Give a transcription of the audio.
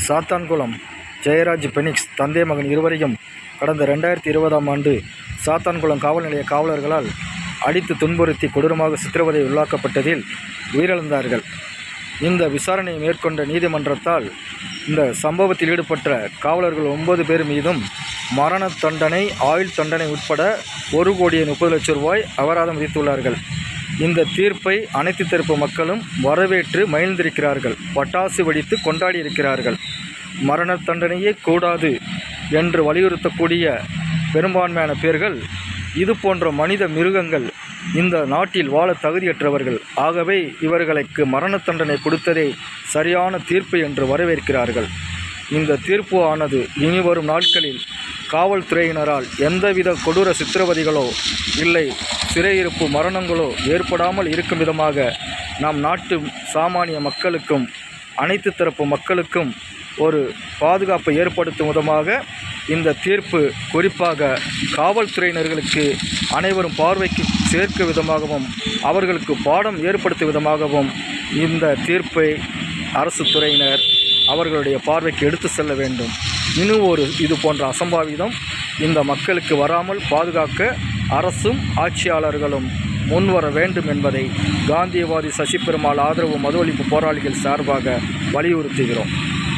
சாத்தான்குளம் ஜெயராஜ் பெனிக்ஸ் தந்தை மகன் இருவரையும் கடந்த 2020ஆம் ஆண்டு சாத்தான்குளம் காவல் நிலைய காவலர்களால் அடித்து துன்புறுத்தி கொடூரமாக சித்திரவதை உள்ளாக்கப்பட்டதில் உயிரிழந்தார்கள். இந்த விசாரணையை மேற்கொண்ட நீதிமன்றத்தால் இந்த சம்பவத்தில் ஈடுபட்ட காவலர்கள் 9 பேர் மீதும் மரண தண்டனை, ஆயுள் தண்டனை உட்பட 1,30,00,000 அபராதம் விதித்துள்ளார்கள். இந்த தீர்ப்பை அனைத்து தரப்பு மக்களும் வரவேற்று மகிழ்ந்திருக்கிறார்கள், பட்டாசு வெடித்து கொண்டாடி இருக்கிறார்கள். மரண தண்டனையே கூடாது என்று வலியுறுத்தக்கூடிய பெரும்பான்மையான பேர்கள் இது போன்ற மனித மிருகங்கள் இந்த நாட்டில் வாழ தகுதியற்றவர்கள். ஆகவே இவர்களுக்கு மரண தண்டனை கொடுத்ததே சரியான தீர்ப்பு என்று வரவேற்கிறார்கள். இந்த தீர்ப்பு ஆனது இனிவரும் நாட்களில் காவல்துறையினரால் எந்தவித கொடூர சித்திரவதைகளோ இல்லை சிறையிருப்பு மரணங்களோ ஏற்படாமல் இருக்கும் விதமாக நம் நாட்டு சாமானிய மக்களுக்கும் அனைத்து தரப்பு மக்களுக்கும் ஒரு பாதுகாப்பை ஏற்படுத்தும் விதமாக இந்த தீர்ப்பு குறிப்பாக காவல்துறையினர்களுக்கு அனைவரும் பார்வைக்கு சேர்க்கும் விதமாகவும் அவர்களுக்கு பாடம் ஏற்படுத்தும் விதமாகவும் இந்த தீர்ப்பை அரசு துறையினர் அவர்களுடைய பார்வைக்கு எடுத்து செல்ல வேண்டும். இன்னும் ஒரு இது போன்ற அசம்பாவிதம் இந்த மக்களுக்கு வராமல் பாதுகாக்க அரசும் ஆட்சியாளர்களும் முன்வர வேண்டும் என்பதை காந்தியவாதி சசி பெருமாள் ஆதரவு மது ஒழிப்பு போராளிகள் சார்பாக வலியுறுத்துகிறோம்.